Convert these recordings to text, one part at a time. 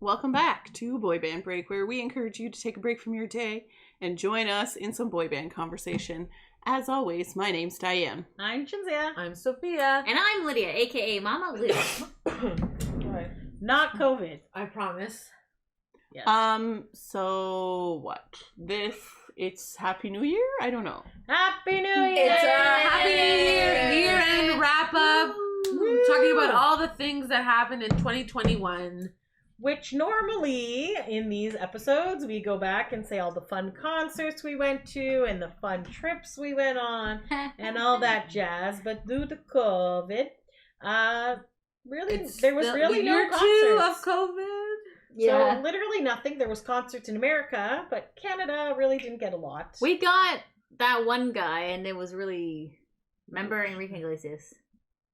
welcome back to Boy Band Break, where we encourage you to take a break from your day and join us in some boy band conversation. As always, my name's Diane. I'm Chinzia. I'm Sophia. And I'm Lydia, aka Mama Lydia. Right. Not COVID. I promise. Yes. So what? It's Happy New Year? I don't know. Happy New Year! It's a Happy New Year year-end wrap-up. Talking about all the things that happened in 2021. Which normally, in these episodes, we go back and say all the fun concerts we went to and the fun trips we went on and all that jazz. But due to COVID, there was really no year concerts. 2 of COVID. So literally nothing. There was concerts in America, but Canada really didn't get a lot. We got that one guy, and it was really... Remember Enrique Iglesias?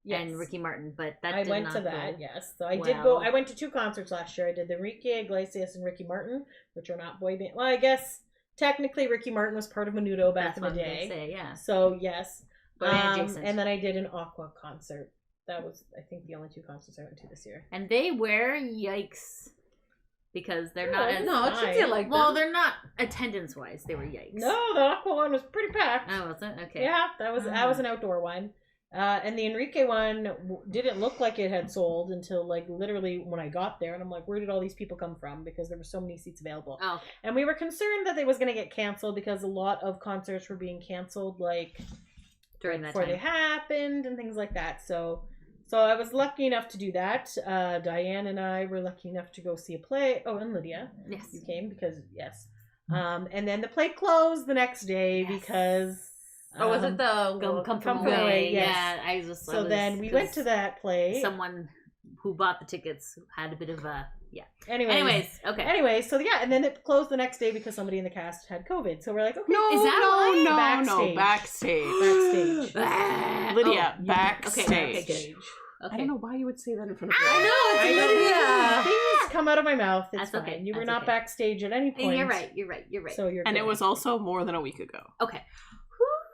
Yes. And Ricky Martin, but that I did went not to that, go yes. So I well. did go. I went to 2 concerts last year. I did the Enrique Iglesias and Ricky Martin, which are not boy band. Well, I guess technically Ricky Martin was part of Menudo back in the day. Say, yeah. So yes. Adjacent. And then I did an Aqua concert. That was, I think, the only 2 concerts I went to this year. And they wear yikes because they're not as... No, it should feel like well, them. they're not attendance-wise. They were yikes. No, the Aqua one was pretty packed. Oh, was it? Okay. Yeah, that was an outdoor one. And the Enrique one didn't look like it had sold until like literally when I got there, and I'm like, where did all these people come from? Because there were so many seats available. Oh. And we were concerned that they was going to get canceled because a lot of concerts were being canceled like During that before time. they happened and things like that. So I was lucky enough to do that. Diane and I were lucky enough to go see a play. Oh, and Lydia. Yes. You came because yes. And then the play closed the next day because. Or was it the Come From From Away, Away? yes. Yeah, I was... So then we went to that play. Someone who bought the tickets had a bit of a... Yeah. Anyways, okay. Anyway, so yeah, and then it closed the next day because somebody in the cast had COVID. So we're like, okay, Is that why? Backstage. Lydia, backstage. Okay. I don't know why you would say that in front of me. I know, it's Lydia. Things come out of my mouth. It's That's fine. okay. You were That's not okay. backstage at any point. You're right. So you're And good. it was also more than a week ago. Okay.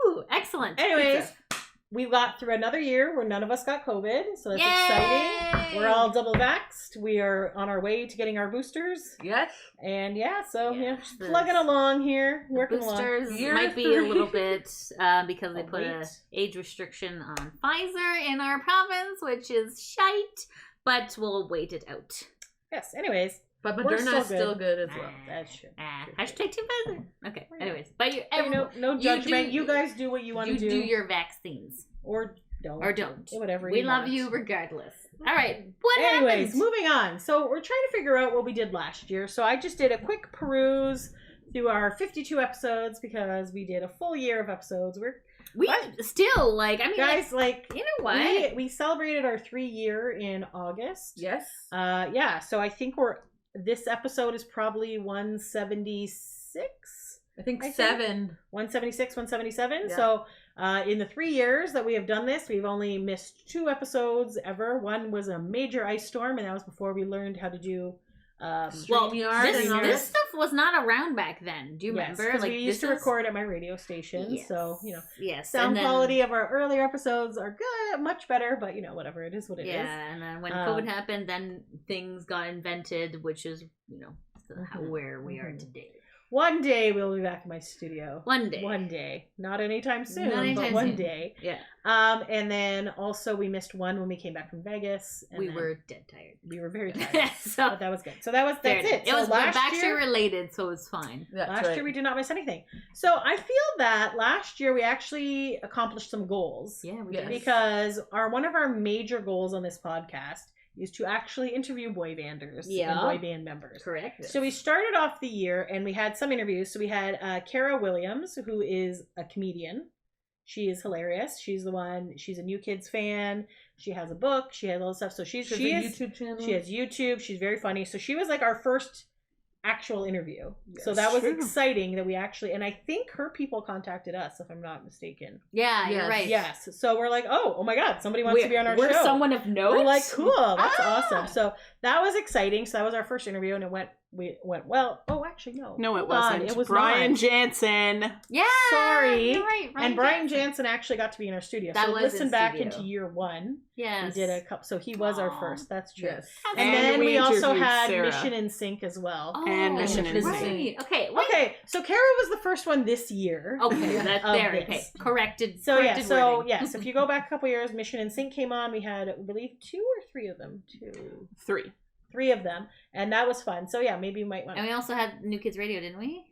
Woo! Excellent. Anyways, Pizza. we got through another year where none of us got COVID, so that's Yay! exciting. We're all double vaxxed. We are on our way to getting our boosters. Yes. And yeah, so Yes. plugging along here, The working along. boosters Year might be a 3. little bit because they put a Wait. age restriction on Pfizer in our province, which is shite. But we'll wait it out. Yes. Anyways, But We're Moderna is still still good as well. that's true. Hashtag Team Pfizer. Okay. Anyways, but No you judgment. do- You guys do what you want to do your vaccines or don't. or don't. Whatever. We you love want. you regardless. All right. What Anyways, happens? moving on. So we're trying to figure out what we did last year. So I just did a quick peruse through our 52 episodes because we did a full year of episodes. We still like. I mean, Guys, you know what? we celebrated our 3-year in August. Yes. Yeah. So I think this episode is probably 176. I think I think- 7. 176, 177. Yeah. So in the 3 years that we have done this, we've only missed 2 episodes ever. One was a major ice storm, and that was before we learned how to do Well, StreamYard and all this that. stuff was not around back then. Do you Yes, remember? 'cause we used to record at my radio station. Yes. So, Yes. sound and then, quality of our earlier episodes are good, much better, but whatever, it is what it is. Yeah, and then when Um, COVID happened, then things got invented, which is Mhm. where we are Mhm. today. One day we'll be back in my studio. One day. One day. Not anytime soon, Not but anytime one soon. day. Yeah. And then also we missed one when we came back from Vegas. And We then were dead tired. We were very tired. So But that was good. So that's there it. It So was last Backstreet year, related, so it's fine. last year we did not miss anything. So I feel that last year we actually accomplished some goals. Yeah, we Yes. did. Because one of our major goals on this podcast is to actually interview boy banders Yeah. and boy band members. Correct. So we started off the year and we had some interviews. So we had Kara Williams, who is a comedian. She is hilarious. She's a New Kids fan. She has a book. She has all this stuff. So she She has a YouTube channel. She has YouTube. She's very funny. So she was like our first actual interview. So Yes, that was true. exciting that we actually, and I think her people contacted us, if I'm not mistaken. Yeah, you're Yes. right. Yes. So we're like, oh my God, somebody wants to be on our we're show. someone of note. We're like, cool, that's Ah! awesome. So that was exciting. So that was our first interview, and it went we went well. Oh, actually, no. No, it Hold on, wasn't. It was Brian not. Jansen. Yeah. Sorry. You're right. And Brian Jansen actually got to be in our studio. That so was listen in back studio. into year 1. Yes. We did a couple. So he was our Aw. first. That's true. Yes. And, And then we we also interviewed had Sarah. Mission in Sync as well. Oh, And Mission in right. Sync. Okay. Wait. Okay, so Kara was the first one this year. Okay. That's Of there. this. Okay. Corrected. So yeah, corrected so wording. yes, if you go back a couple years, Mission in Sync came on. We had, I believe, 2 or 3 of them. 3 of them, and that was fun. So yeah, maybe you might want. And we also had New Kids Radio, didn't we?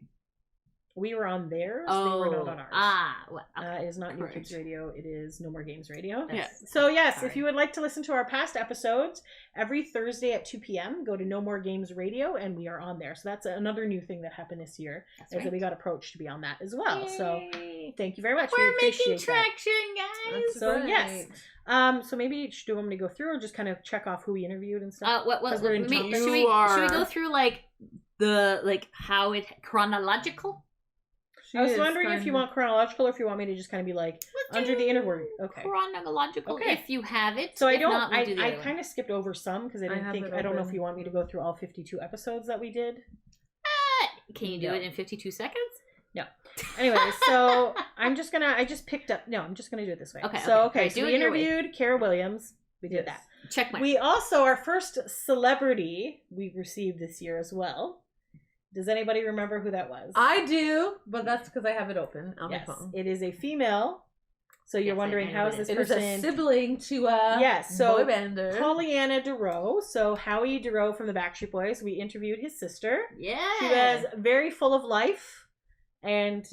We were on theirs. They were not on ours. Well, It is not New Correct. Kids Radio. It is No More Games Radio. Yeah. So yes, Sorry. if you would like to listen to our past episodes, every Thursday at 2 p.m., go to No More Games Radio, and we are on there. So that's another new thing that happened this year, That's is that we right. got approached to be on that as well. So Yay. thank you very much. We're we making appreciate that. traction, guys. That's So, right. yes. So maybe do you want me to go through or just kind of check off who we interviewed and stuff? What 'Cause we're in should topics. should we go through like how it chronological? I was wondering if you want chronological or if you want me to just kind of be like under the interview. Okay. Chronological, Okay. if you have it. So I If don't. not, we'll do the I other one. kind of skipped over some because I didn't have think. it I don't know if open. you want me to go through all 52 episodes that we did. Can you do No. it in 52 seconds? Anyway, so I'm just gonna. I just picked up. No, I'm just gonna do it this way. Okay, So okay. Right, so do we it your way. interviewed Kara Williams. We did that. Check my. We also our first celebrity we received this year as well. Does anybody remember who that was? I do, but that's because I have it open on Yes, my phone. it is a female. So you're Yes, I wondering know how who is it this It is a person? sibling to a Yes, so boy bander. Pollyanna DeRoe. So Howie DeRoe from the Backstreet Boys. We interviewed his sister. Yeah. She was very full of life, and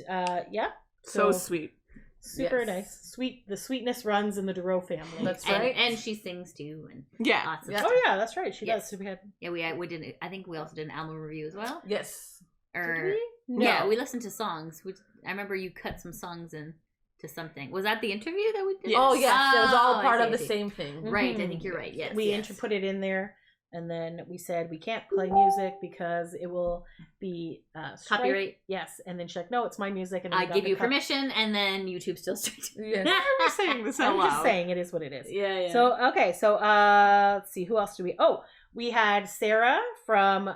yeah, So sweet. super Yes. nice. Sweet. The sweetness runs in the DeRoe family. That's and, right. and she sings too, and Yeah. lots of Yeah. stuff. Oh yeah, that's right. She Yes. does. So we had. Yeah, we did. I think we also did an album review as well. Yes. Or Did we? No. yeah, we listened to songs. I remember you cut some songs in to something. Was that the interview that we did? Yes. Oh yes, it was all Oh, I part see, of I the see. same thing. Right, I Mhm. think you're right. Yes, We yes. put it in there, and then we said we can't play music because it will be Copyright. Yes, and then she's like, "No, it's my music." And then I we got give the you permission, and then YouTube still starts. Yes. Why are we saying this out I'm loud? just saying it is what it is. Yeah, yeah. So okay, so let's see, who else do we? Oh, we had Sarah from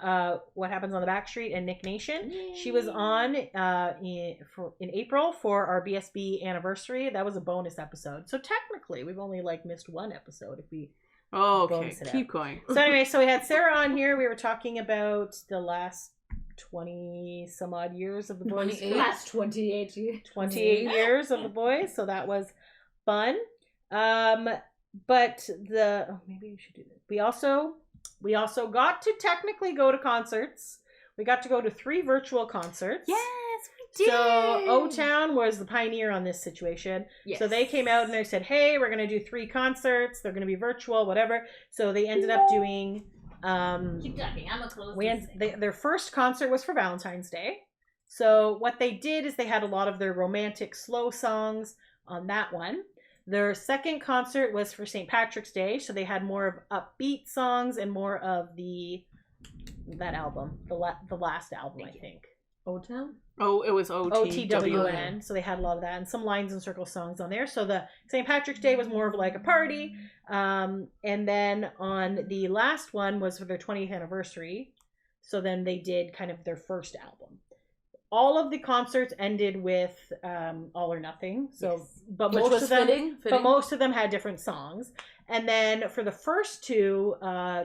What Happens on the Backstreet and Nick Nation. She was on in April for our BSB anniversary. That was a bonus episode. So technically, we've only missed one episode if we. Oh, okay, Bonus it keep going. So anyway, so we had Sarah on here. We were talking about the last 20 some odd years of the boys. 28. Last 28 years. 28 years of the boys, so that was fun. But maybe we should do this. We also got to technically go to concerts. We got to go to 3 virtual concerts. Yes, we did. So O-Town was the pioneer on this situation. Yes. So they came out and they said, "Hey, we're going to do 3 concerts. They're going to be virtual, whatever." So they ended up doing Keep talking. I'm a close. their first concert was for Valentine's Day. So what they did is they had a lot of their romantic slow songs on that one. Their second concert was for St. Patrick's Day, so they had more of upbeat songs and more of that album, the last album, I think. O-Town? Oh, it was OTWN. So they had a lot of that and some Lines and Circles songs on there. So the St. Patrick's Day was more of a party. And then on the last one was for their 20th anniversary. So then they did kind of their first album. All of the concerts ended with All or Nothing. So, Yes. but Which most was of them, fitting. but most of them had different songs. And then for the first 2,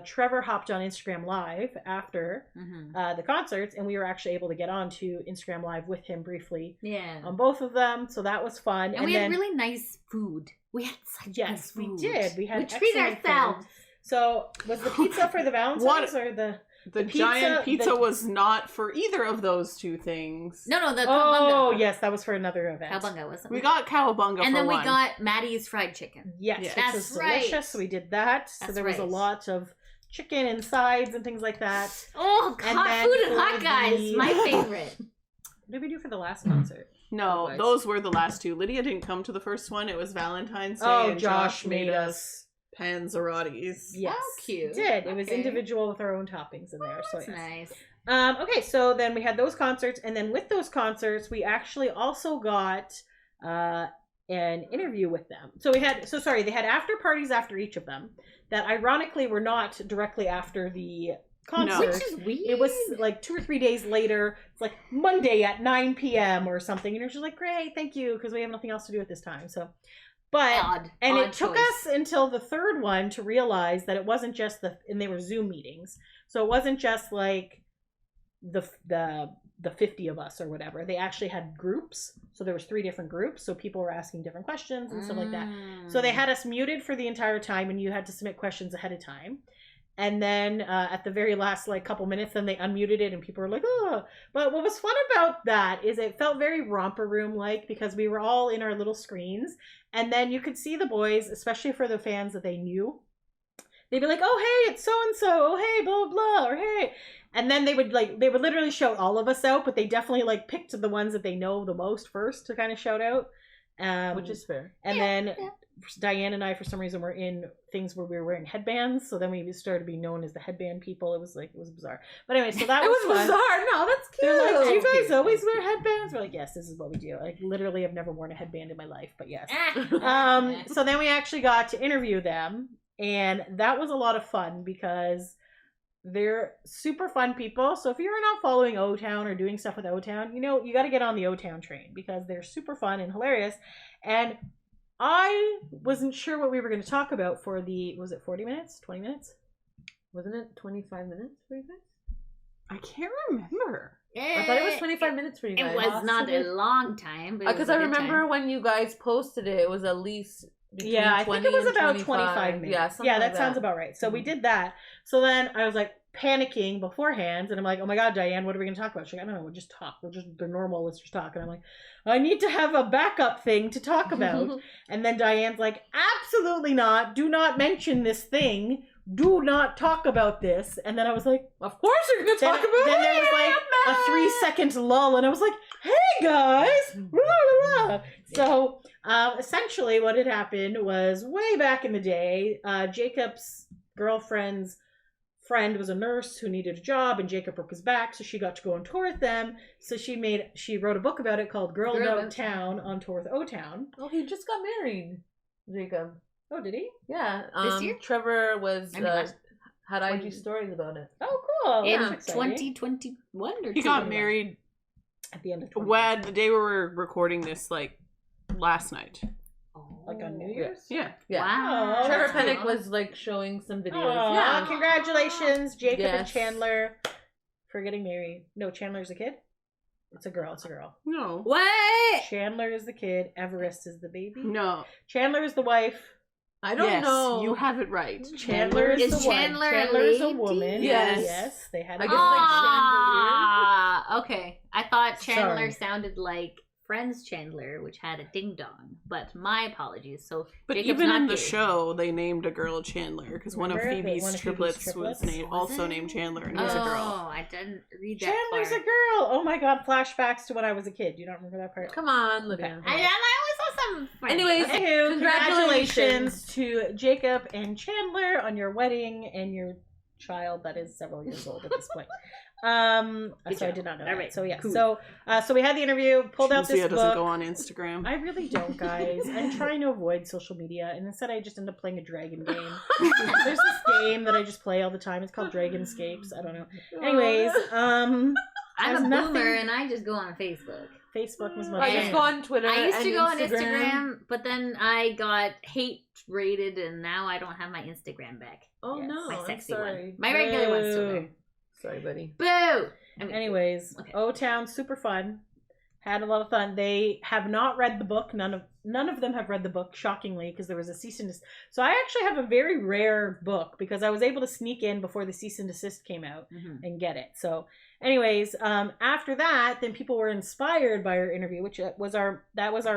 Trevor hopped on Instagram Live after Mm-hmm. the concerts, and we were actually able to get onto Instagram Live with him briefly Yeah. on both of them. So that was fun. and we had really nice food. We had such yes, good we food. did. We had We treat excellent food. ourselves. So was the pizza for the Valentine's or the? The pizza- giant pizza the- was not for either of those 2 things. No, the Oh cowabunga. yes, that was for another event. Cowabunga wasn't. We it? got cowabunga and for then we one. got Maddie's fried chicken. Yes, Yeah. which That's was right. delicious. So we did that. So That's there was a right. lot of chicken and sides and things like that. Oh, And hot then food and for hot guys, the- my favorite. What did we do for the last concert? No, Otherwise. those were the last 2. Lydia didn't come to the first one. It was Valentine's Day. Oh, and Josh made us. panzerottis. Yes, Oh, cute. he did. It was Okay. individual with our own toppings in there. So That's yes. nice. Okay, so then we had those concerts, and then with those concerts, we actually also got an interview with them. So they had after parties after each of them that ironically were not directly after the concert. Which is weird. It was like 2 or 3 days later. It's like Monday at 9 p.m. or something. And you're just like, great, thank you, because we have nothing else to do at this time. So, but Odd it took choice. us until the third one to realize that it wasn't just and they were Zoom meetings. So it wasn't just like the 50 of us or whatever. They actually had groups. So there was 3 different groups. So people were asking different questions and stuff like that. So they had us muted for the entire time, and you had to submit questions ahead of time. And then at the very last like couple minutes, then they unmuted it, and people were like, oh. But what was fun about that is it felt very romper room like, because we were all in our little screens, and then you could see the boys, especially for the fans that they knew. They'd be like, oh hey, it's so and so. Oh hey, blah blah, or hey. And then they would literally shout all of us out, but they definitely like picked the ones that they know the most first to kind of shout out. Which is fair. And then Diane and I, for some reason, were in things where we were wearing headbands. So then we started to be known as the headband people. It was bizarre. But anyway, so that It was was fun. bizarre. No, that's cute. They're like, do you That's guys cute. always wear headbands? We're like, yes, this is what we do. I literally have never worn a headband in my life, but yes. So then we actually got to interview them, and that was a lot of fun because they're super fun people. So if you're not following O-Town or doing stuff with O-Town, you got to get on the O-Town train because they're super fun and hilarious. And I wasn't sure what we were going to talk about for was it 40 minutes? 20 minutes? Wasn't it 25 minutes for you guys? I can't remember. I thought it was 25 minutes for you guys. It was not a long time. Because I remember when you guys posted it, it was at least between I 20 think it was and about 25 25 minutes. Yeah, that sounds about right. So we did that. So then I was like panicking beforehand, and I'm like, oh my god, Diane, what are we going to talk about? She's like, I don't know, we'll just talk. They're normal, let's just talk. And I'm like, I need to have a backup thing to talk about. And then Diane's like, absolutely not. Do not mention this thing. Do not talk about this. And then I was like, Of course you're going to talk about then it. there was like a 3-second lull, and I was like, hey guys. Blah, blah, blah. So essentially what had happened was way back in the day, Jacob's girlfriend's friend was a nurse who needed a job, and Jacob broke his back, so she got to go on tour with them. So she wrote a book about it called Girl About Town on tour with O-Town. Oh, he just got married, Jacob. Oh, did he? Yeah. This year? Trevor was had 20 IG stories about it. Oh, cool. in That's exciting. 2021 or He got married At the end of the day we were recording this, like, last night. like on New Year's? Yeah. Yeah. Wow. Trevor that's Pennick cool. was like showing some videos. Aw, Yeah. congratulations, Jacob and Yes. Chandler, for getting married. No, Chandler's a kid? It's a girl. No. What? Chandler is the kid. Everest is the baby. No. Chandler is the wife. I don't Yes, know. you have it right. Chandler is Is the wife. Chandler a Chandler is a lady? woman. Yes. Yes, they had I a guess, Okay. I thought Chandler Sorry. sounded like Friends Chandler, which had a ding dong. But my apologies. So But Jacob's even not in the gay. show, they named a girl Chandler because one of Remember Phoebe's one of Phoebe's triplets triplets? was also it? named Chandler, and Oh, he's a girl. I didn't read that Chandler's far. a girl. Oh my god, flashbacks to when I was a kid. You don't remember that part? Come on, Lydia. Okay. I always saw some friends. Anyways, Anywho, congratulations. congratulations to Jacob and Chandler on your wedding and your child that is several years old at this point. So I job. did not know All that. right, So yeah, cool. so we had the interview, pulled out Lucia this doesn't book. go on Instagram. I really don't, guys. I'm trying to avoid social media, and instead I just end up playing a dragon game. There's this game that I just play all the time. It's called Dragonscapes. I don't know. Anyways, I'm has a nothing- boomer and I just go on Facebook. Facebook was my I just jam. go on Twitter. I used to and go on Instagram, but then I got hate rated, and now I don't have my Instagram back. Oh Yes. no, My I'm sexy sorry. one. My regular one's still Boo. there. Sorry, buddy. Boo! I mean, Anyways, Okay. O-Town, super fun. Had a lot of fun. They have not read the book. None of them have read the book, shockingly, because there was a cease and desist. So I actually have a very rare book because I was able to sneak in before the cease and desist came out mhm. and get it. So anyways, after that, then people were inspired by our interview, which was our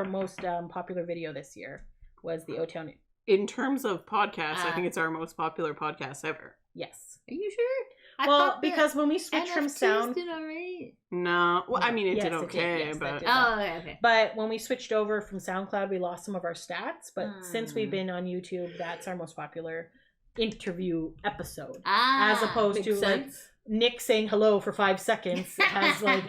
most popular video this year, was the O-Town. In terms of podcasts, I think it's our most popular podcast ever. Yes. Are you sure? I Well, thought the because when we switched from NFTs sound, did alright. No. Well, I mean, it Yes, did it did. okay, Yes, that but did. Oh, okay. but when we switched over from SoundCloud, we lost some of our stats. But since Hmm. we've been on YouTube, that's our most popular interview episode. Ah, As opposed Makes to like sense. Nick saying hello for 5 seconds has like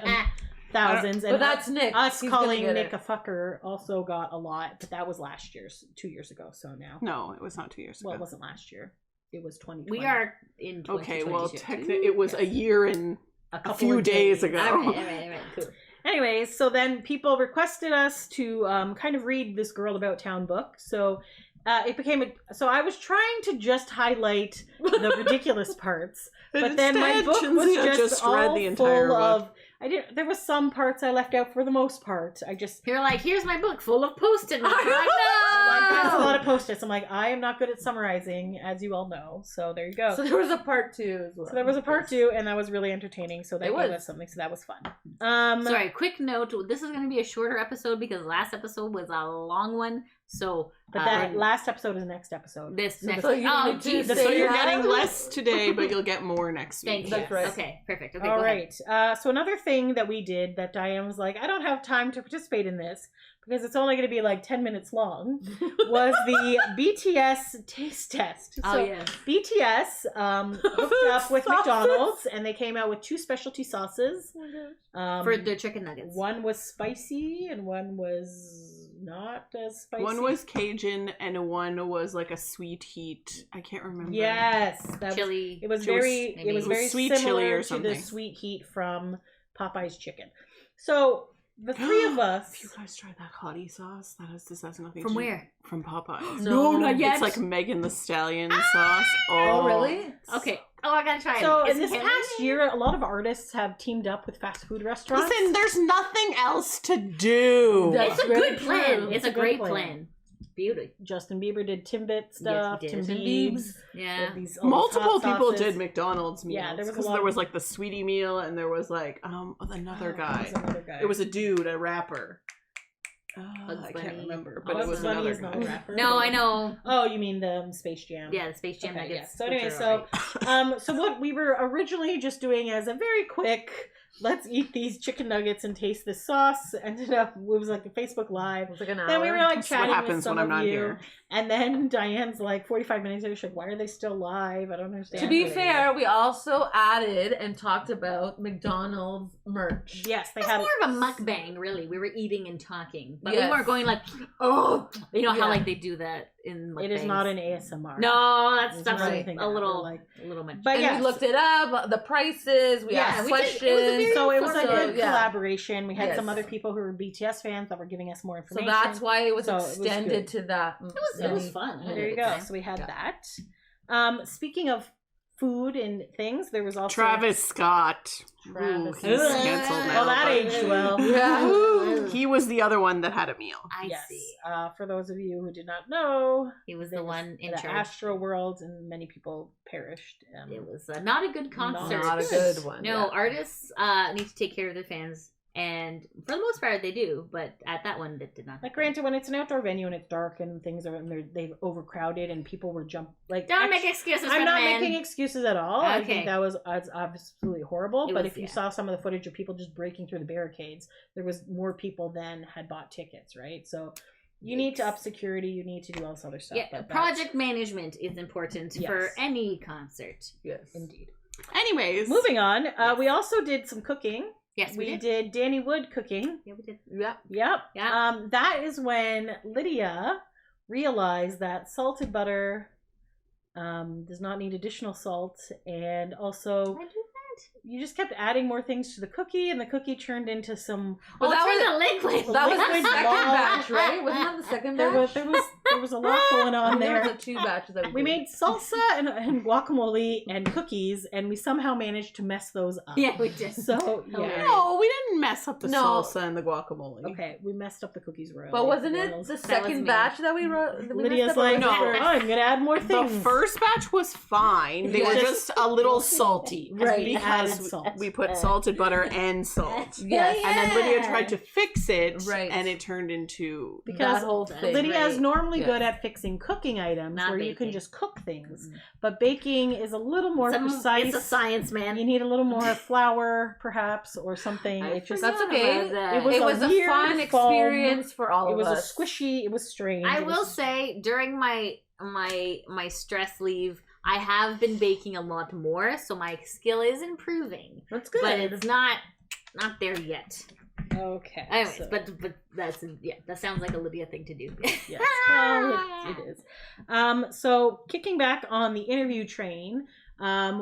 thousands, But and that's Nick. us He's gonna calling get Nick it. a fucker also got a lot. But that was 2 years ago. So now, no, it was not 2 years ago. well, it wasn't last year. It was 2020. We are in 2022. Okay, well, it was a year and a couple few of days ago. All right, cool. Anyways, so then people requested us to kind of read this Girl About Town book. So it became so I was trying to just highlight the ridiculous parts, but then my book was just all read the entire full book. of. There was some parts I left out for the most part. You're like, here's my book full of post-it notes. That's a lot of post-its. I'm like, I am not good at summarizing, as you all know. So there you go. So there was a part 2 as well. So there was a part 2, and that was really entertaining. So that gave us something. So that was fun. Sorry, quick note. This is going to be a shorter episode because last episode was a long one. So, but that last episode is next episode. This next. So So you're getting less today, but you'll get more next week. Thank you. That's right. Okay, perfect. Okay, all go right. ahead. So another thing that we did that Diane was like, I don't have time to participate in this because it's only going to be like 10 minutes long, was the BTS taste test. Oh, So yes. BTS hooked up with McDonald's, and they came out with 2 specialty sauces. For the chicken nuggets. One was spicy, and one was not as spicy. One was Cajun, and one was like a sweet heat. I can't remember. Yes, Chili. It was It very. maybe. It was It was very sweet chili similar or to something. the sweet heat from Popeye's chicken. So the 3 of us. Have you guys tried that hottie sauce? This has nothing From to where? From Popeyes. No, not yet. It's like Megan the Stallion sauce. Oh, really? Okay. Oh, I gotta try it. So Is in it this heavy? past year, a lot of artists have teamed up with fast food restaurants. Listen, there's nothing else to do. That's It's a very good plan. true. It's a good great plan. plan. Beauty. Justin Bieber did Timbit stuff. Yes, he did. Tim Biebs. Yeah. All these Multiple hot people sauces. did McDonald's meals. Yeah, there was a because lot there of- was like the sweetie meal, and there was like another guy. It was a dude, a rapper. Bugs I can't Bunny. remember, but Bugs it was Bunny another is not a guy. rapper. No, I know. Oh, you mean the Space Jam? Yeah, the Space Jam Okay, nuggets. yes. So which anyway, are so alright. so what we were originally just doing as a very quick, let's eat these chicken nuggets and taste this sauce, ended up, it was like a Facebook Live. It was like an hour. Then we were like That's chatting what with happens some when I'm of not you, here. and then Diane's like 45 minutes later, she's like, "Why are they still live? I don't understand." To be fair, we also added and talked about McDonald's merch. yes, they It's had. more of a mukbang, really. We were eating and talking, but we Yes. weren't going like, oh, you know how Yeah. like they do that in mukbangs. It is not an ASMR. No, that's It's stuff's not a anything little, like. a little much. But And yes. we looked it up, the prices, we Yeah, asked we did. questions. It was a very So it was like So, a yeah. collaboration. We had Yes. some other people who were BTS fans that were giving us more So information. that's why it was So it was extended good. to that. It was fun. I had a There you good go. time. So we had Yeah. that. Speaking of food and things, there was also Travis Scott. Travis Ooh, he's Scott. canceled now. Well, that but- aged well. Yeah. Ooh, he was the other one that had a meal. I Yes. see. For those of you who did not know, He was there the one in the charge. Astro World, and many people perished. It was not a good concert. Not a good one. No, yeah. artists need to take care of their fans, and for the most part they do. But at that one, that did not. Like, granted, when it's an outdoor venue and it's dark and things are, and they've overcrowded and people were like. Don't make excuses. I'm for not the man. making excuses at all. I Okay. think that was absolutely horrible. It But was, if you yeah. saw some of the footage of people just breaking through the barricades, there was more people than had bought tickets, right? So you need to up security. You need to do all this other stuff. Yeah, but project management is important for Yes. any concert. Yes. indeed. Anyways, Moving on, Yes. we also did some cooking. Yes, we We did. did Danny Wood cooking. Yeah, we did. Yeah. Yep. Yeah. That is when Lydia realized that salted butter does not need additional salt, and also I do that. you just kept adding more things to the cookie, and the cookie turned into some. Well, that it's was the liquid. That was the Liquid second log. batch, right? Wasn't that the second There batch? was a lot going on There there. was the 2 batches that We did. made salsa and guacamole and cookies, and we somehow managed to mess those up. Yeah, we did. So yeah. Hilarious. no, we didn't mess up the No. salsa and the guacamole. Okay, we messed up the cookies royally. But wasn't it Royals. the was second me. batch that we wrote? that we Lydia's messed up? like, No. I'm gonna add more The things. first batch was fine. They were Yes. just a little salty. Right, we Because added salt. we put salted butter and salt. Yes. And then Lydia tried to fix it, Right. and it turned into... Because that whole thing. Lydia is Right. normally Yes. good at fixing cooking items Not where you can baking. just cook things. Mm-mm. But baking is a little more precise. It's a science, man. You need a little more flour, perhaps, or something. I It just That's forgot okay. about that. It was It a was a weird fun foam. experience for all it of was us. a squishy. It was strange. I It will was- say during my stress leave, I have been baking a lot more, so my skill is improving. That's good. But it's not there yet. Okay. Anyways, so- but that sounds like a Lydia thing to do. Yes, well, it is. So kicking back on the interview train,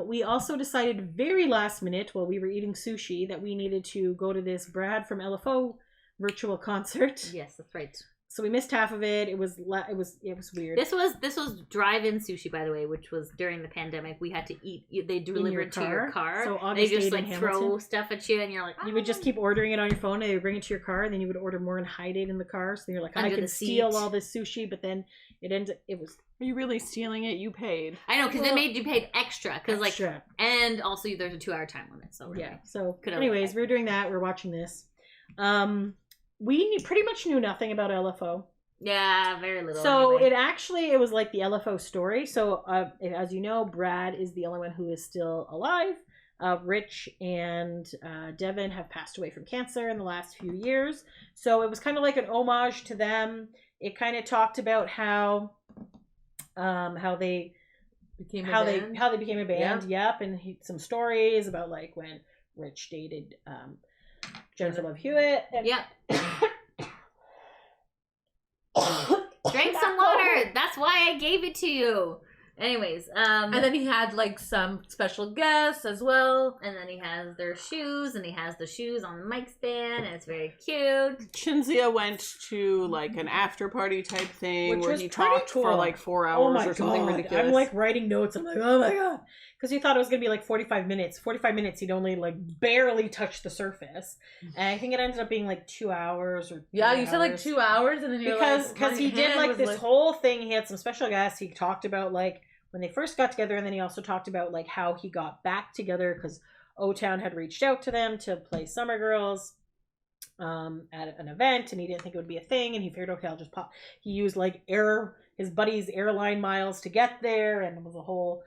we also decided very last minute while we were eating sushi that we needed to go to this Brad from LFO virtual concert. Yes, that's right. So we missed half of it. It was weird. This was drive-in sushi, by the way, which was during the pandemic. We had to eat. They delivered to your car. So they obviously just in like throw Hamilton. stuff at you, and you're like, You would just keep ordering it on your phone, and they would bring it to your car, and then you would order more and hide it in the car. So you're like, Under I can the steal seat. all this sushi, but then it was Are you really stealing it? You paid. I know, because Well, they made you pay extra, because like, extra. and also there's a 2-hour time limit. So Yeah. So, Could've anyways, liked we were doing that. We are watching this. We pretty much knew nothing about LFO. yeah, very little. So anyway. it was like the LFO story. So as you know, Brad is the only one who is still alive. Rich and Devin have passed away from cancer in the last few years. So it was kind of like an homage to them. It kind of talked about how they Became how they became a band. Yep, and some stories about like when Rich dated Jennifer Love Hewitt. And Yep. Drink some water. That's why I gave it to you. Anyways, And then he had like some special guests as well. and then he has their shoes, and he has the shoes on the mic stand, and it's very cute. Shinzia went to like an after party type thing Which where was he pretty talked for cool. like 4 Oh hours my or something god! ridiculous. I'm like writing notes. I'm like, oh my god, because you thought it was gonna be like 45 minutes. 45 minutes, he'd only like barely touch the surface, and I think it ended up being like 2 hours or Yeah, 3 you said like hours. 2 hours, and then you're because like, he my did hand like was, this whole thing. He had some special guests. He talked about like when they first got together, and then he also talked about like how he got back together because O-Town had reached out to them to play Summer Girls at an event, and he didn't think it would be a thing, and he figured, okay, I'll just pop. He used like his buddy's airline miles to get there, and it was a whole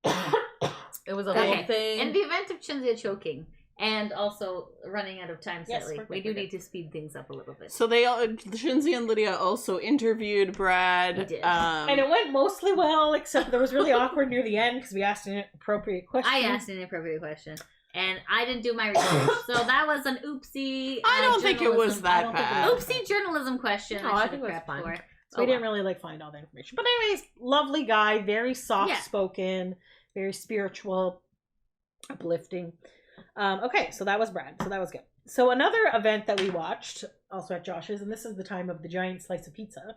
It was a Okay. whole thing. In the event of Shinzia choking and also running out of time Yes, slightly, we're good, we do we're good. need to speed things up a little bit. So they all, Shinzi and Lydia also interviewed Brad. They did. and it went mostly well, except there was really awkward near the end because we asked an appropriate question. I asked an inappropriate question, and I didn't do my research, so that was an oopsie. I don't think it was journalism- that I don't think it was. bad. Oopsie journalism question. No, I should think have it was prepped fine. for. So we Oh, didn't well. really like find all the information. But anyways, lovely guy, very soft spoken, very spiritual, uplifting. Okay, so that was Brad. So that was good. So another event that we watched, also at Josh's, and this is the time of the giant slice of pizza.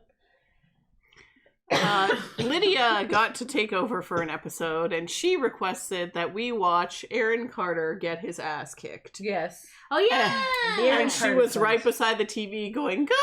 Lydia got to take over for an episode, and she requested that we watch Aaron Carter get his ass kicked. Yes. Oh yeah. Aaron And she Carter was sucks. right beside the TV going, "Go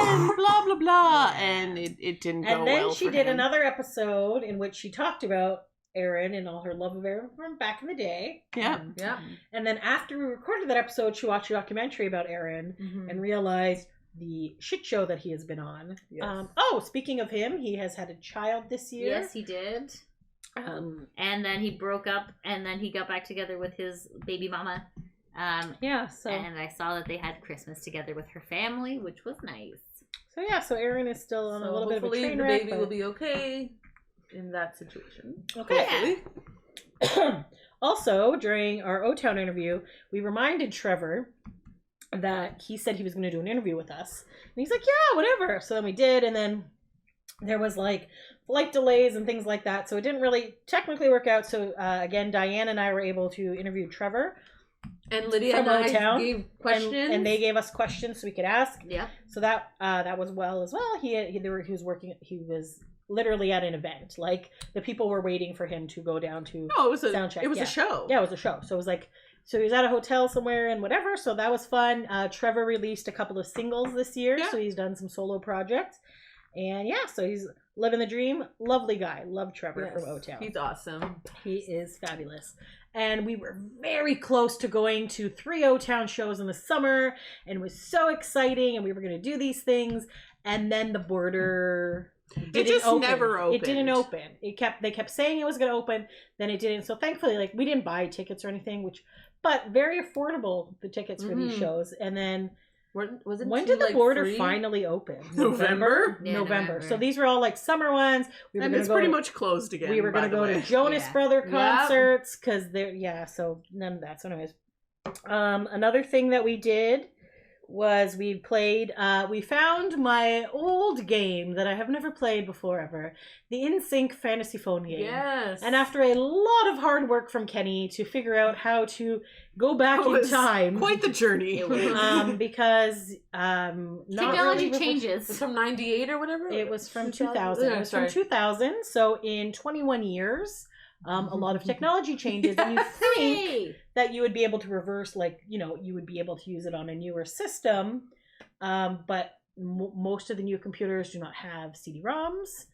Aaron!" blah blah blah, and it didn't go And then well she for did him. another episode in which she talked about Erin and all her love of Erin from back in the day. Yeah. Yeah. And then after we recorded that episode, she watched a documentary about Erin Mm-hmm. and realized the shit show that he has been on. Yes. Speaking of him, he has had a child this year. Yes, he did. And then he broke up, and then he got back together with his baby mama. Yeah, so And I saw that they had Christmas together with her family, which was nice. so Erin is still on a little bit of a hopefully train the wreck. baby will be okay in that situation. Okay. Also, during our O-Town interview, we reminded Trevor that he said he was going to do an interview with us. And he's like, yeah, whatever. So then we did, and then there was like flight delays and things like that. So it didn't really technically work out. So again, Diane and I were able to interview Trevor. And Lydia From and I O-Town. gave questions. And they gave us questions so we could ask. Yeah. So that was well as well. He was literally at an event. Like the people were waiting for him to go down to No, it was sound check. a Yeah. show. Yeah, it was a show. So it was like, so he was at a hotel somewhere and whatever. So that was fun. Trevor released a couple of singles this year. Yeah. So he's done some solo projects. And yeah, so he's living the dream. Lovely guy. Love Trevor Yes, from O-Town. he's awesome. He is fabulous. And we were very close to going to 3 O-Town shows in the summer. And it was so exciting. And we were going to do these things. And then the border... didn't just open. never It didn't opened. open. They kept saying it was going to open, then it didn't. So thankfully, like we didn't buy tickets or anything, but very affordable the tickets for these Mhm. shows. And then Wasn't when she, did the like, border free? finally open? November? Yeah, November. November. So these were all like summer ones. We were And gonna it's go pretty to- much closed again. We were by going to the go to way. Jonas Yeah. Brother Yep. concerts because they're so none of that. So anyways, Another thing that we did was we found my old game that I have never played before ever, the NSYNC Fantasy Phone game. Yes. And after a lot of hard work from Kenny to figure out how to go back in time, Quite the journey. because not Technology really changes. It's from 98 or whatever? It was from 2000. Yeah, It was sorry. from 2000. So in 21 years, a lot of technology changes, and you think Hey! that you would be able to reverse, like, you would be able to use it on a newer system, but most of the new computers do not have CD-ROMs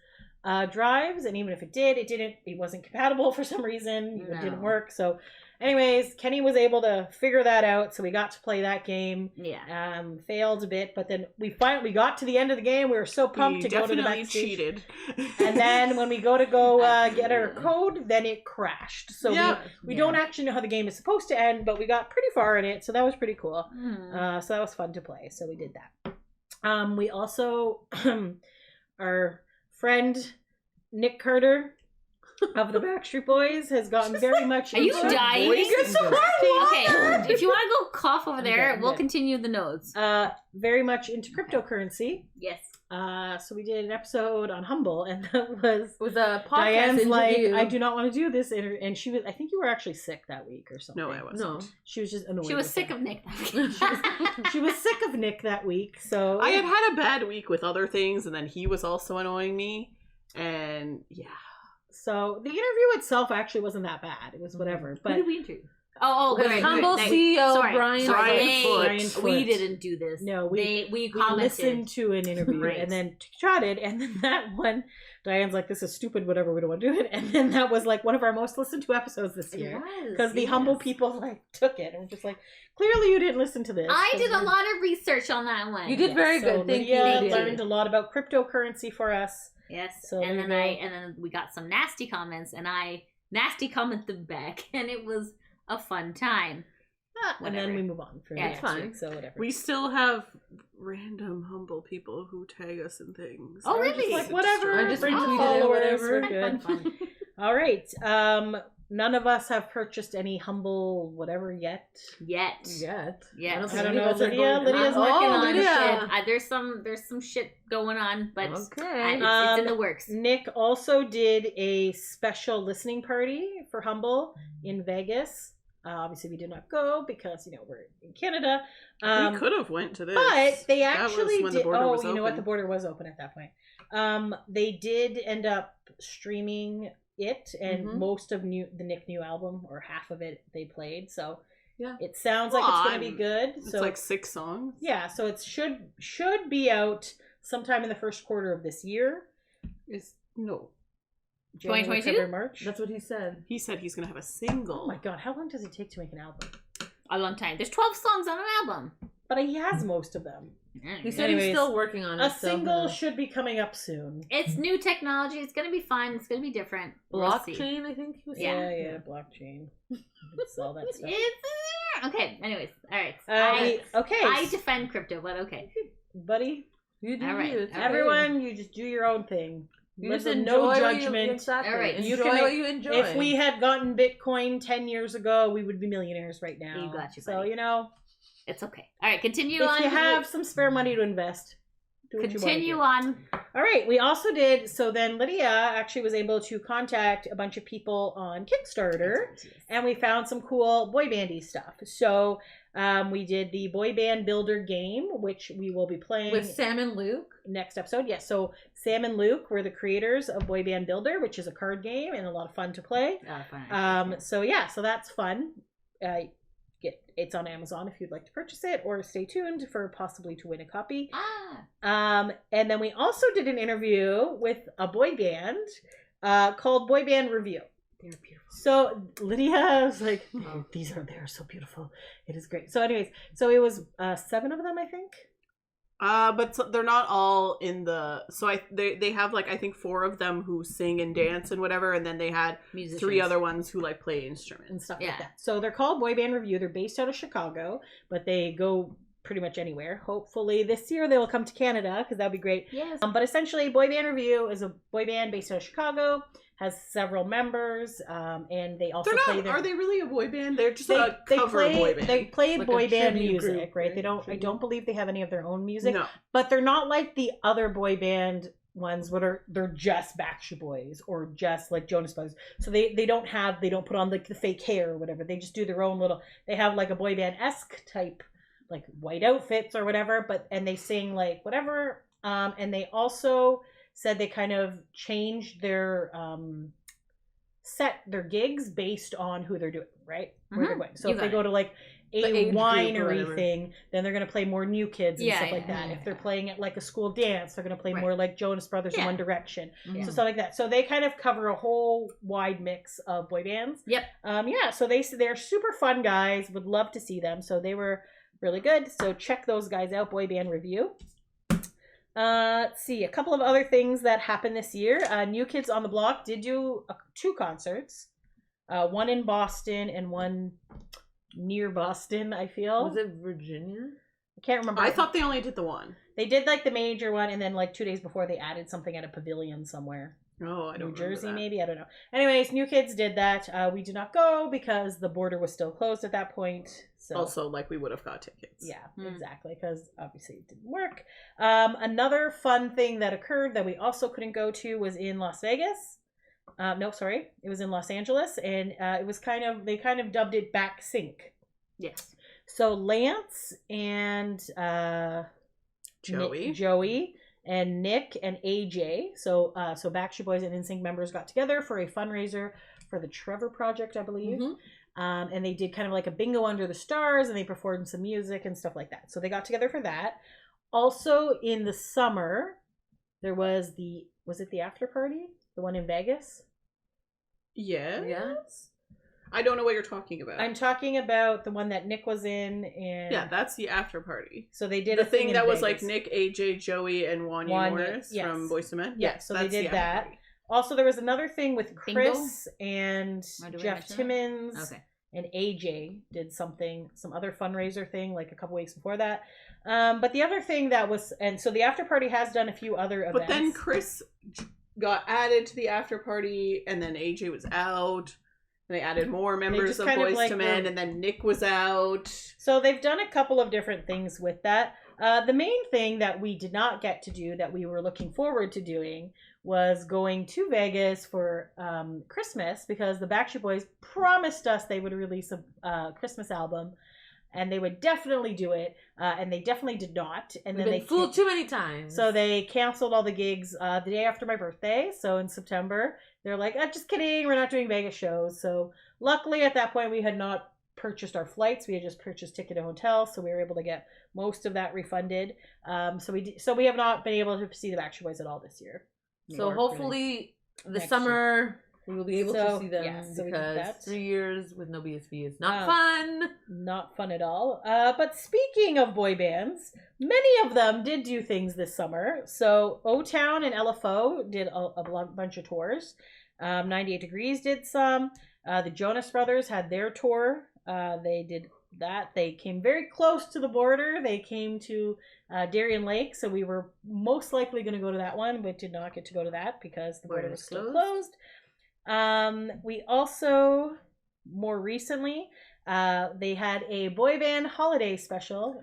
drives, and even if it wasn't compatible for some reason. It didn't work. So anyways, Kenny was able to figure that out, so we got to play that game. Yeah. Failed a bit, but then we got to the end of the game. We were so pumped to go to the definitely backstage. cheated. And then when we go get our code, then it crashed. So we don't actually know how the game is supposed to end, but we got pretty far in it, so that was pretty cool. So that was fun to play. So we did that. We also, our friend Nick Carter of the Backstreet Boys has gotten very much. Are you into dying? voice acting. Okay, if you want to go cough over there, Okay, we'll good. continue the notes. Very much into cryptocurrency. Yes. So we did an episode on Humble, and that was It was a podcast Diane's interview. like, I do not want to do this, and she was. I think you were actually sick that week or something. No, I wasn't. No. She was just annoyed. She was with sick that. of Nick. She was sick of Nick that week. So I had a bad week with other things, and then he was also annoying me. And yeah. So the interview itself actually wasn't that bad. It was whatever. Who But did we interview? Oh, With right, Humble right. CEO Sorry. Brian. Brian Foote. We didn't do this. No, we we commented. listened to an interview Right. and then chatted, and then that one, Diane's like, "This is stupid. Whatever. We don't want to do it." And then that was like one of our most listened to episodes this year. Because the Humble people like took it and were just like, clearly you didn't listen to this. I did a lot of research on that one. You did very good. Thank you. Lydia Lydia. learned a lot about cryptocurrency for us. Yes. So and there then you go. and then we got some nasty comments, and I nasty commented back, and it was a fun time. And then Whatever. we move on for Yeah, next it's fine. week, so whatever. We still have random Humble people who tag us in things. Oh, We're just really? like, whatever. I just bring the retweeted it, followers. whatever. We're Fun, good. fun. All right. None of us have purchased any Humble whatever yet. Yet. Yeah. I don't know, Lydia. Lydia's I'm working working on on Lydia. shit. There's some shit going on, but Okay. it's in the works. Nick also did a special listening party for Humble in Vegas. Obviously, we did not go because we're in Canada. We could have went to this. But they That was actually when the did. border Oh, was you know what? open. The border was open at that point. They did end up streaming it, and Mhm. most of the Nick new album, or half of it, they played. So Yeah. it sounds like it's going to be Fun. good. It's So like 6 songs. yeah, so it should be out sometime in the first quarter of this year. No. January, 2022? February, March. That's what he said. He said he's gonna have a single. Oh my god, how long does it take to make an album? A long time. There's 12 songs on an album. But he has most of them. He said Anyways, he's still working on it. A so, single should be coming up soon. It's new technology. It's gonna be fun. It's gonna be different. We'll see. blockchain, I think he was Yeah. saying. Yeah, blockchain. It's all that stuff. Okay. Anyways, all right. Okay, I defend crypto, but okay. buddy. You do All right. you. It's okay. Everyone, you just do your own thing. You Live just with enjoy no what judgment. exactly. All right. Enjoy You can what make- you enjoy. If we had gotten Bitcoin 10 years ago, we would be millionaires right now. You got you, So, buddy. if It's okay. All right. Continue you on. have some spare money to invest, do what you wanna Continue do. on. All right, we also did, so then Lydia actually was able to contact a bunch of people on Kickstarter, and we found some cool boy bandy stuff. So we did the boy band builder game, which we will be playing with Sam and Luke. next episode. Yes, so Sam and Luke were the creators of Boy Band Builder, which is a card game and a lot of fun to play. Fine. So that's fun. It's on Amazon if you'd like to purchase it, or stay tuned for possibly to win a copy. And then we also did an interview with a boy band called Boy Band Review. They're beautiful. So Lydia was like, "Oh, they're so beautiful. It is great." So anyways, so it was 7 of them, I think. But they're not all in the. So they have like I think 4 of them who sing and dance and whatever, and then they had Musicians. 3 other ones who play instruments And stuff Yeah. like that. So they're called Boy Band Review. They're based out of Chicago, but they go pretty much anywhere. Hopefully this year they will come to Canada because that would be great. Yes. But essentially, Boy Band Review is a boy band based out of Chicago, has several members, and they also play their... Are they really a boy band? They're just a cover boy band. They play Like boy a band tribute music, group, right? right? They don't. I don't believe they have any of their own music. No. But they're not like the other boy band ones they're just Backstreet Boys or just like Jonas Brothers. So they don't put on like the fake hair or whatever. They just do their own little, they have like a boy band-esque type like white outfits or whatever, and they sing like whatever. And they also said they kind of changed their set their gigs based on who they're doing, right? Where they're going. So if they go to like a winery thing, then they're going to play more New Kids and stuff like that. If they're playing at like a school dance, they're going to play more like Jonas Brothers and One Direction. So stuff like that. So they kind of cover a whole wide mix of boy bands. Yep. So they're super fun guys. Would love to see them. So they were really good. So check those guys out. Boy Band Review. Let's see a couple of other things that happened this year. New Kids on the Block did do 2 concerts. One in Boston and one near Boston, I feel. Was it Virginia? I can't remember. I thought they only did the one. They did like the major one, and then like 2 days before they added something at a pavilion somewhere. Oh, I don't New Jersey, remember that. maybe? I don't know. Anyways, New Kids did that. We did not go because the border was still closed at that point. So Also, like, we would have got tickets. yeah, exactly, because obviously it didn't work. Another fun thing that occurred that we also couldn't go to was in Las Vegas. No, sorry, it was in Los Angeles, and it was they kind of dubbed it Back Sync. Yes. So Lance and Joey and Nick and AJ, so Backstreet Boys and NSYNC members got together for a fundraiser for the Trevor Project, I believe. And they did kind of like a bingo under the stars, and they performed some music and stuff like that. So they got together for that. Also in the summer, there was it the after party? The one in Vegas? Yes. Yes. I don't know what you're talking about. I'm talking about the one that Nick was in, and Yeah, that's the after party. so they did The a thing thing in that was Vegas. like Nick, AJ, Joey, and Wanya Morris yes. from Boyz II Men. Yeah, so they that's the did after that. party. Also, there was another thing with Bingo? Chris and Am I doing Jeff right now? Timmons Okay. and AJ did some other fundraiser thing like a couple weeks before that. But the other thing that was, and so the after party has done a few other events. But then Chris got added to the after party, and then AJ was out. And they added more members just of kind of, Boyz like, II Men, and then Nick was out. So they've done a couple of different things with that. The main thing that we did not get to do that we were looking forward to doing was going to Vegas for Christmas, because the Backstreet Boys promised us they would release a Christmas album, and they would definitely do it, and they definitely did not. And We've then been they fooled too many times. So they canceled all the gigs the day after my birthday. So in September, they're like, just kidding, we're not doing Vegas shows. So luckily at that point, we had not purchased our flights. We had just purchased ticket and hotel, so we were able to get most of that refunded. So we have not been able to see the Backstreet Boys at all this year. So hopefully the Next summer we will be able So, to see them, yeah, so we did because that. 3 years with no BSB is not fun. Not fun at all. But speaking of boy bands, many of them did do things this summer. So O-Town and LFO did a bunch of tours. 98 Degrees did some. The Jonas Brothers had their tour. They did that. They came very close to the border. They came to Darien Lake, so we were most likely going to go to that one, but did not get to go to that because the border was still closed. We also, more recently, they had a boy band holiday special.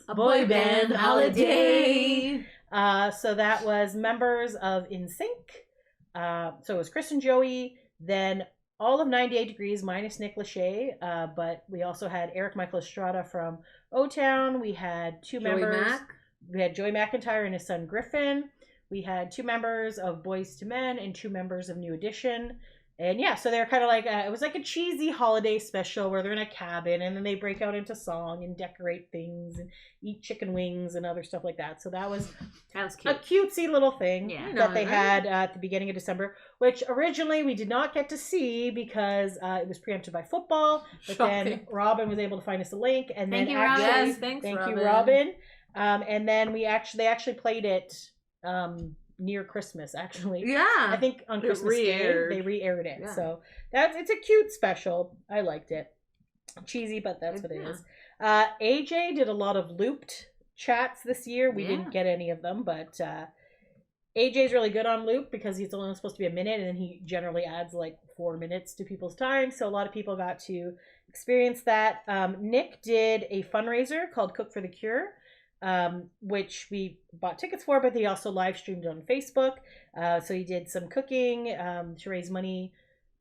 A boy band holiday. So that was members of NSYNC. So it was Chris and Joey, then all of 98 Degrees minus Nick Lachey, but we also had Eric Michael Estrada from O-Town. We had two members. We had Joey McIntyre and his son Griffin. We had 2 members of Boyz II Men and 2 members of New Edition. And yeah, so they're kind of like, it was like a cheesy holiday special where they're in a cabin and then they break out into song and decorate things and eat chicken wings and other stuff like that. So that was cute. a cutesy little thing Yeah. that they had at the beginning of December, which originally we did not get to see because it was preempted by football. But then Robin was able to find us a link. And Thank then you, Robin. actually, Yes, thanks, thank Robin. you, Robin. And then they actually played it near Christmas, actually. Yeah. I think on It Christmas Day re-aired. they re-aired it. Yeah. So it's a cute special. I liked it. Cheesy, but that's what it is. AJ did a lot of looped chats this year. We Yeah. didn't get any of them, but AJ's really good on loop because he's only supposed to be a minute, and then he generally adds like 4 minutes to people's time. So a lot of people got to experience that. Nick did a fundraiser called Cook for the Cure, which we bought tickets for, but he also live streamed on Facebook. So he did some cooking to raise money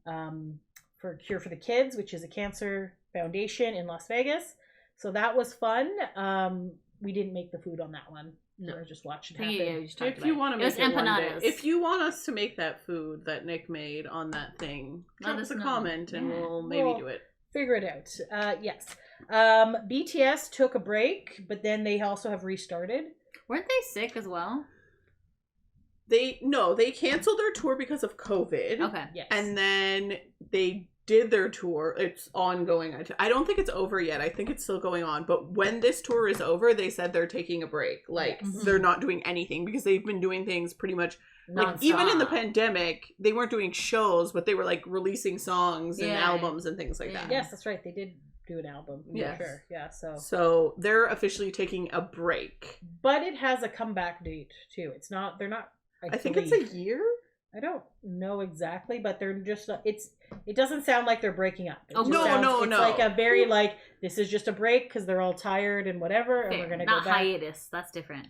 for Cure for the Kids, which is a cancer foundation in Las Vegas. So that was fun. We didn't make the food on that one. No. We just watched it Yeah, happen. we just talked If about you it. want to It make was it one day, empanadas. if you want us to make that food that Nick made on that thing, Let drop us us a know. comment and Yeah. we'll maybe Well, do it. Figure it out. Yes. BTS took a break, but then they also have restarted. Weren't they sick as well? They canceled their tour because of COVID. Okay. Yes. And then they did their tour. It's ongoing. I don't think it's over yet. I think it's still going on. But when this tour is over, they said they're taking a break. Like, Yes. they're not doing anything because they've been doing things pretty much. Like, even in the pandemic, they weren't doing shows, but they were, like, releasing songs and Yeah. albums and things like Yeah. that. Yes, that's right. They did do an album. Yes. Sure. Yeah. So they're officially taking a break. But it has a comeback date too. It's not. They're not. I think it's a year. I don't know exactly, but they're just. It doesn't sound like they're breaking up. It Oh, just no, sounds, no, it's no. like a very like this is just a break because they're all tired and whatever, and Fair. we're gonna Not go back. hiatus. That's different.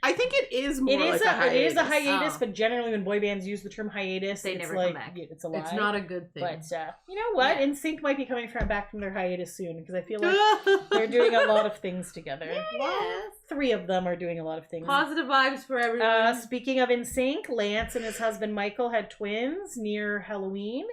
I think it is more It is like a hiatus. it is a hiatus, Oh. but generally when boy bands use the term hiatus, They it's never like come back. it's a lie. It's not a good thing. But you know what? Yeah. NSYNC might be coming back from their hiatus soon because I feel like they're doing a lot of things together. Yes. 3 of them are doing a lot of things. Positive vibes for everyone. Speaking of NSYNC, Lance and his husband Michael had twins near Halloween.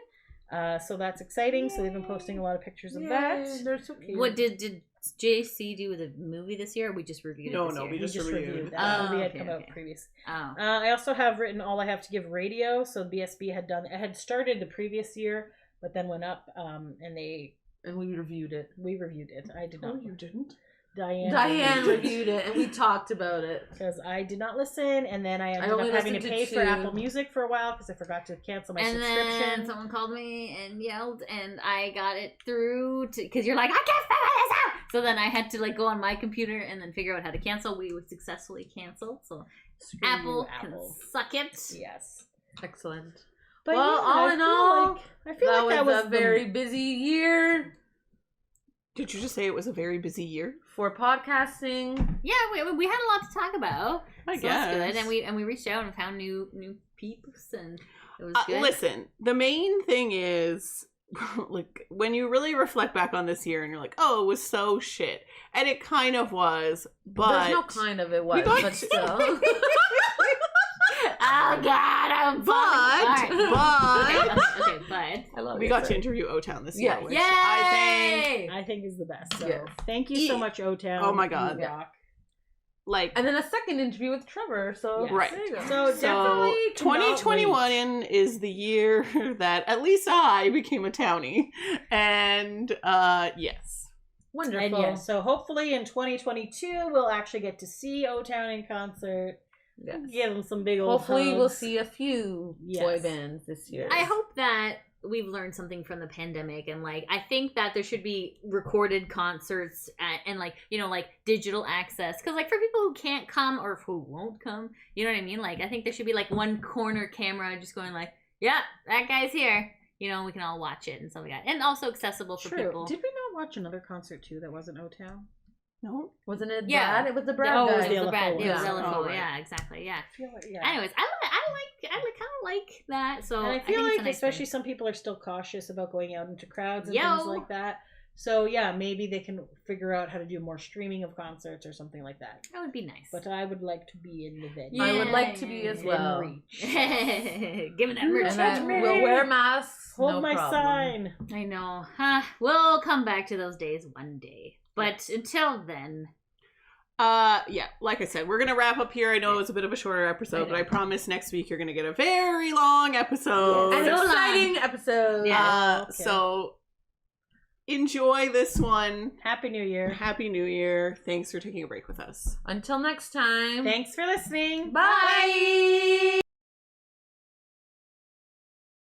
So that's exciting. So they've been posting a lot of pictures of that. They're so cute. What did JC do with a movie this year? Or we just reviewed it. No, this no, year? we just Just reviewed. reviewed that. Oh, movie had okay, come out okay. previous. Oh. I also have written All I Have to Give Radio. So BSB had started the previous year, but then went up, and And we reviewed it. we reviewed it. I did not. No, you didn't. Diane reviewed it, and we talked about it. because I did not listen, and then I ended only up having to listened to pay for 2. Apple Music for a while because I forgot to cancel my And subscription. then someone called me and yelled, and I got it through because you're like, I can't figure this out. So then I had to like go on my computer and then figure out how to cancel. We would successfully cancel. So Screw Apple you, can Apple. suck it. Yes. Excellent. But Well, yeah, all I in feel all, like, I feel like that was a very busy year Did you just say it was a very busy year? for podcasting. Yeah, we had a lot to talk about. I So guess. that's good. And we reached out and found new peeps, and it was good. Listen, the main thing is, like, when you really reflect back on this year and you're like, oh, it was so shit. And it kind of was, but... There's no kind of it was, got- but still. Oh God, I'm But, okay, but I love we it. got to interview O-Town this year, Yes. which yay! I I think is the best. So Yes. thank you so much, O-Town. Oh my You God. rock. like, And then a second interview with Trevor. So Yes. right. there you go. So So definitely cannot 2021 is the year that at least I became a townie. And, yes. Wonderful. And yeah, so hopefully in 2022 we'll actually get to see O-Town in concert. Yes. Give them some big old Hopefully we'll hugs. see a few Yes. boy bands this year. I hope that we've learned something from the pandemic, and like I think that there should be recorded concerts and like, you know, like digital access, because like for people who can't come or who won't come, you know what I mean, like I think there should be like one corner camera just going like, yeah, that guy's here, you know, we can all watch it and stuff like that, and also accessible for True. people. Did we not watch another concert too that wasn't O-Town? No? Wasn't it Yeah. Brad? It was the Brad Oh, it guy. was It the was the Brad, LFO it was one. LFO, Oh, right. yeah, exactly, yeah. I feel like, yeah. Anyways, I kind of like that. So And I feel think it's a like nice especially thing. some people are still cautious about going out into crowds and Yo. things like that. So yeah, maybe they can figure out how to do more streaming of concerts or something like that. That would be nice. But I would like to be in the venue. I would like to be as Within well. reach. Give me that merch. And I Touch me. will wear masks. Hold no my problem. sign. I know. We'll come back to those days one day. But until then, Yeah, like I said, we're gonna wrap up here. I know it was a bit of a shorter episode, but I promise next week you're gonna get a very long episode. An So long. exciting episode. Yeah. Okay. So enjoy this one. Happy New Year. Happy New Year. Thanks for taking a break with us. Until next time. Thanks for listening. Bye.